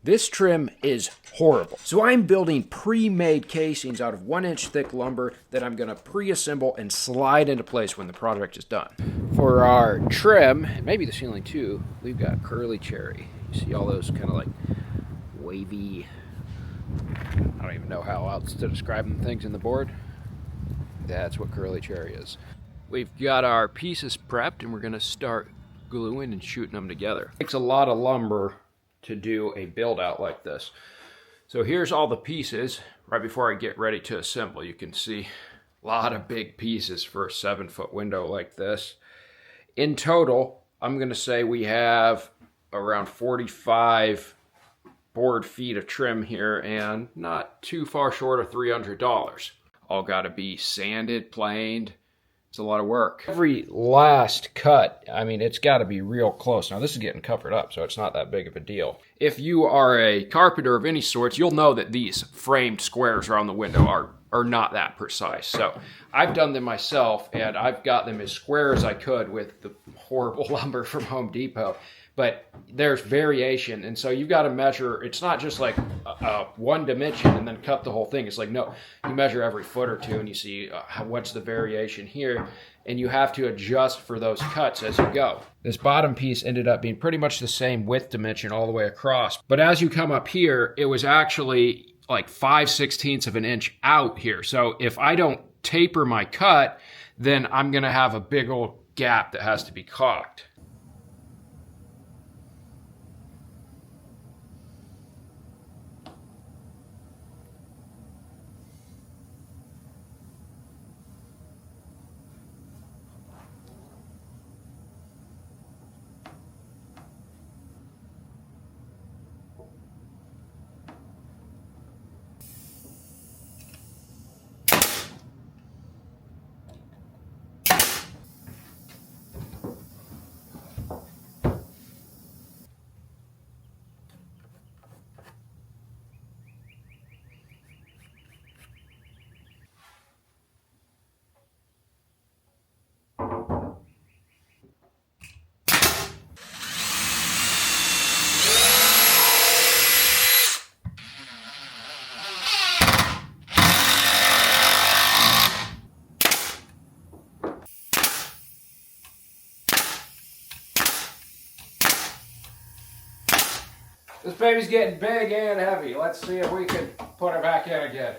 This trim is horrible. So I'm building pre-made casings out of 1-inch thick lumber that I'm gonna pre-assemble and slide into place when the project is done. For our trim, maybe the ceiling too, we've got curly cherry. You see all those kind of like wavy, I don't even know how else to describe them, things in the board. That's what curly cherry is. We've got our pieces prepped and we're gonna start gluing and shooting them together. It takes a lot of lumber to do a build out like this. So here's all the pieces. Right before I get ready to assemble, you can see a lot of big pieces for a 7-foot window like this. In total, I'm gonna say we have around 45 board feet of trim here and not too far short of $300. All gotta be sanded, planed. It's a lot of work. Every last cut, I mean, it's got to be real close. Now, this is getting covered up, so it's not that big of a deal. If you are a carpenter of any sorts, you'll know that these framed squares around the window are not that precise. So I've done them myself, and I've got them as square as I could with the horrible lumber from Home Depot. But there's variation, and so you've got to measure. It's not just like one dimension and then cut the whole thing. It's like, no, you measure every foot or two and you see what's the variation here, and you have to adjust for those cuts as you go. This bottom piece ended up being pretty much the same width dimension all the way across, but as you come up here, it was actually like 5/16 of an inch out here. So if I don't taper my cut, then I'm gonna have a big old gap that has to be caulked. This baby's getting big and heavy. Let's see if we can put her back in again.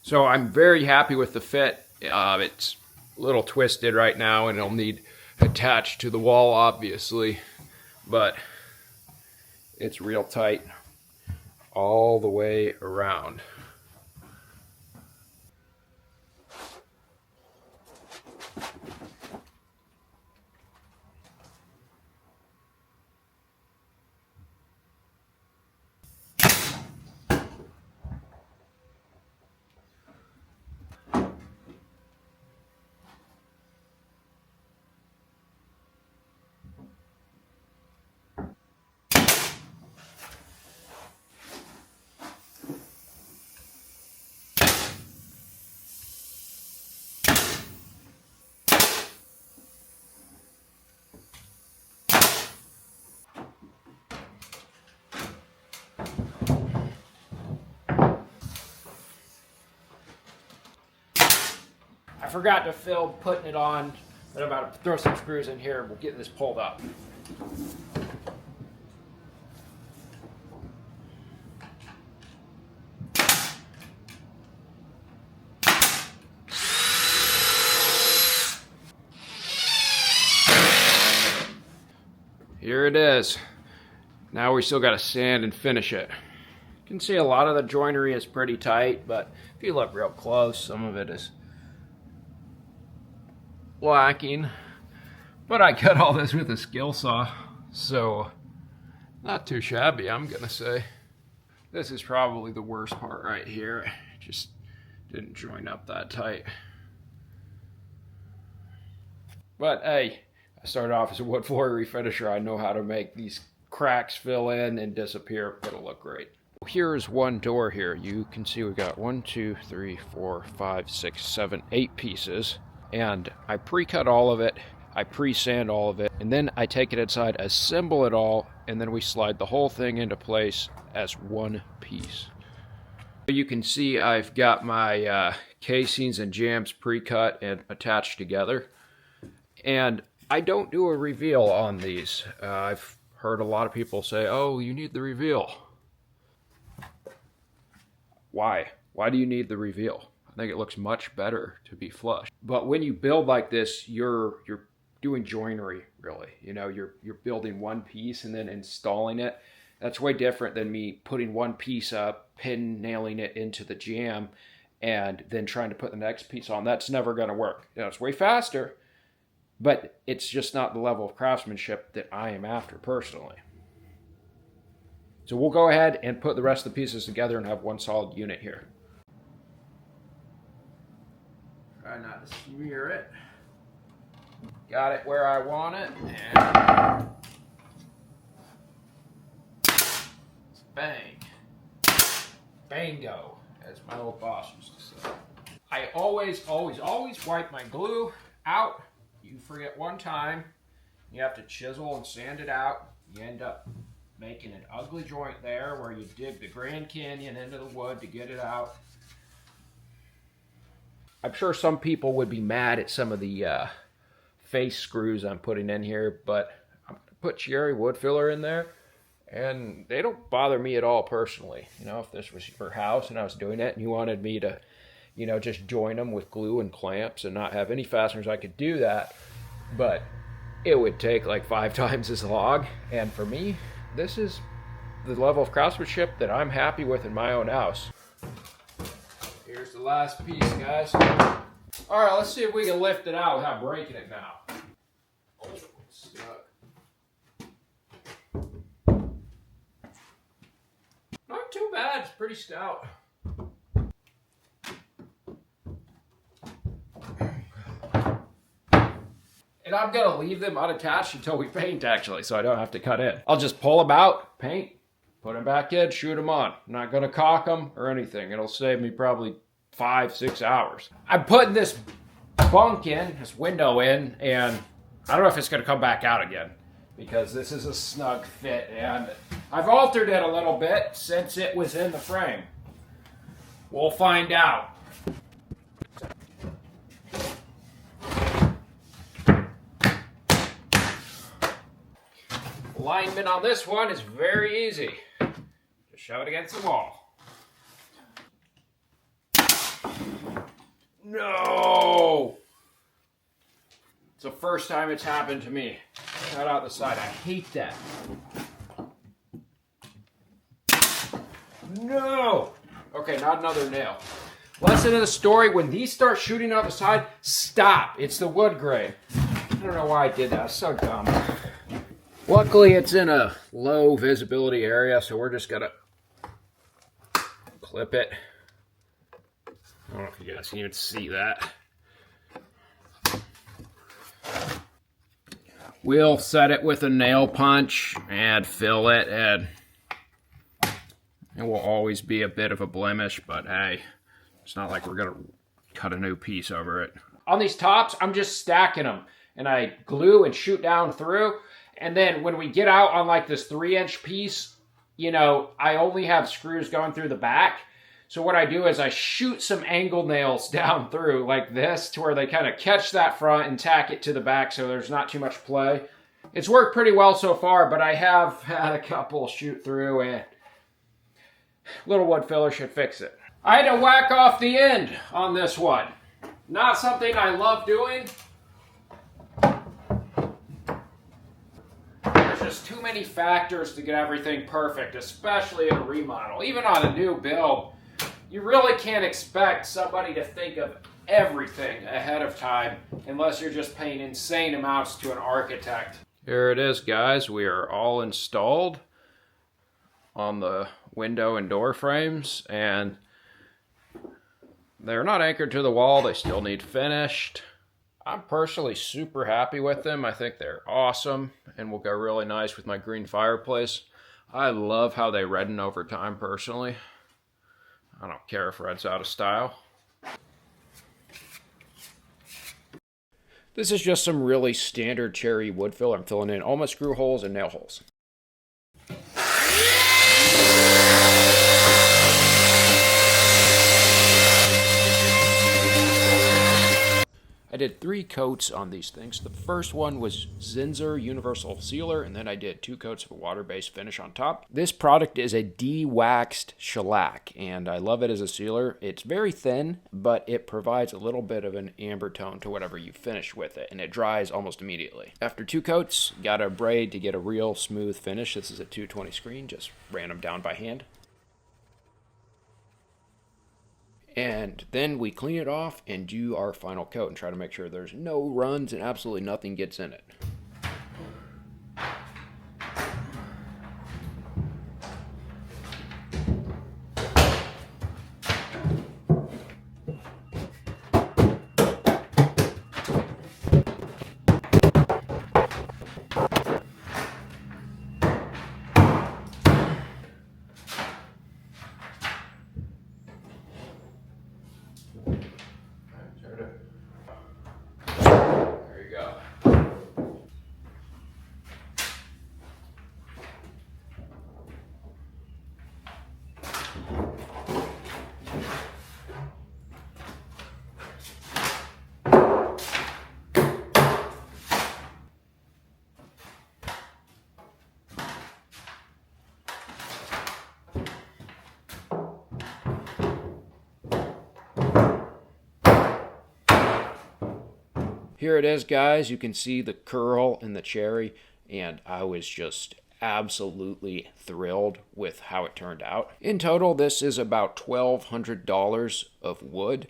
So I'm very happy with the fit. It's a little twisted right now and it'll need attached to the wall, obviously, but it's real tight all the way around. I forgot to film putting it on, but I'm about to throw some screws in here and we'll get this pulled up. Here it is. Now we still got to sand and finish it. You can see a lot of the joinery is pretty tight, but if you look real close, some of it is lacking. But I cut all this with a skill saw, so not too shabby, I'm gonna say. This is probably the worst part right here. It just didn't join up that tight. But hey, I started off as a wood floor refinisher. I know how to make these cracks fill in and disappear. It'll look great. Here's one door here. You can see we've got 1, 2, 3, 4, 5, 6, 7, 8 pieces. And I pre-cut all of it. I pre-sand all of it. And then I take it inside, assemble it all, and then we slide the whole thing into place as one piece. You can see I've got my casings and jambs pre-cut and attached together. And I don't do a reveal on these. I've heard a lot of people say, oh, you need the reveal. Why? Why do you need the reveal? I think it looks much better to be flush. But when you build like this, you're doing joinery, really. You know, you're building one piece and then installing it. That's way different than me putting one piece up, pin nailing it into the jamb, and then trying to put the next piece on. That's never going to work. You know, it's way faster, but it's just not the level of craftsmanship that I am after personally. So we'll go ahead and put the rest of the pieces together and have one solid unit here. Try not to smear it. Got it where I want it, and bang. Bango, as my old boss used to say. I always wipe my glue out. You forget one time, you have to chisel and sand it out. You end up making an ugly joint there where you dig the Grand Canyon into the wood to get it out. I'm sure some people would be mad at some of the face screws I'm putting in here, but I'm going to put cherry wood filler in there, and they don't bother me at all personally. You know, if this was your house and I was doing it and you wanted me to, you know, just join them with glue and clamps and not have any fasteners, I could do that, but it would take like 5 times as long. And for me, this is the level of craftsmanship that I'm happy with in my own house. Here's the last piece, guys. All right, let's see if we can lift it out without breaking it now. Oh, it's stuck. Not too bad, it's pretty stout. And I'm gonna leave them unattached until we paint, actually, so I don't have to cut in. I'll just pull them out, paint, put them back in, shoot them on. I'm not gonna caulk them or anything. It'll save me probably 5-6 hours. I'm putting this bunk in, this window in, and I don't know if it's gonna come back out again because this is a snug fit, and I've altered it a little bit since it was in the frame. We'll find out. Alignment on this one is very easy. Just shove it against the wall. No! It's the first time it's happened to me. Cut out the side. I hate that. No! Okay, not another nail. Lesson in the story, when these start shooting out the side, stop. It's the wood grain. I don't know why I did that. It's so dumb. Luckily, it's in a low visibility area, so we're just gonna clip it. I don't know if you guys can even see that. We'll set it with a nail punch and fill it, and it will always be a bit of a blemish, but hey, it's not like we're gonna cut a new piece over it. On these tops, I'm just stacking them, and I glue and shoot down through. And then when we get out on like this 3-inch piece, you know, I only have screws going through the back. So what I do is I shoot some angle nails down through like this to where they kind of catch that front and tack it to the back so there's not too much play. It's worked pretty well so far, but I have had a couple shoot through and a little wood filler should fix it. I had to whack off the end on this one. Not something I love doing. There's too many factors to get everything perfect, especially in a remodel. Even on a new build, you really can't expect somebody to think of everything ahead of time unless you're just paying insane amounts to an architect. Here it is, guys. We are all installed on the window and door frames, and they're not anchored to the wall. They still need finished. I'm personally super happy with them. I think they're awesome and will go really nice with my green fireplace. I love how they redden over time personally. I don't care if red's out of style. This is just some really standard cherry wood fill. I'm filling in all my screw holes and nail holes. I did 3 coats on these things. The first one was Zinsser Universal Sealer, and then I did 2 coats of a water-based finish on top. This product is a de-waxed shellac, and I love it as a sealer. It's very thin, but it provides a little bit of an amber tone to whatever you finish with it, and it dries almost immediately. After 2 coats, got a braid to get a real smooth finish. This is a 220 screen, just ran them down by hand. And then we clean it off and do our final coat and try to make sure there's no runs and absolutely nothing gets in it. There you go. Here it is, guys. You can see the curl in the cherry, and I was just absolutely thrilled with how it turned out. In total, this is about $1,200 of wood,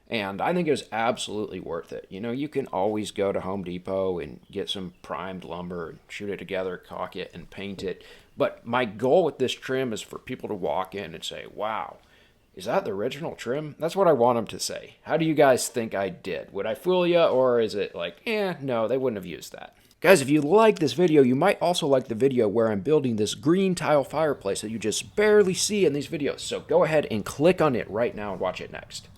and I think it was absolutely worth it. You know, you can always go to Home Depot and get some primed lumber and shoot it together, caulk it, and paint it. But my goal with this trim is for people to walk in and say, wow, is that the original trim? That's what I want them to say. How do you guys think I did? Would I fool you, or is it like, no, they wouldn't have used that? Guys, if you like this video, you might also like the video where I'm building this green tile fireplace that you just barely see in these videos. So go ahead and click on it right now and watch it next.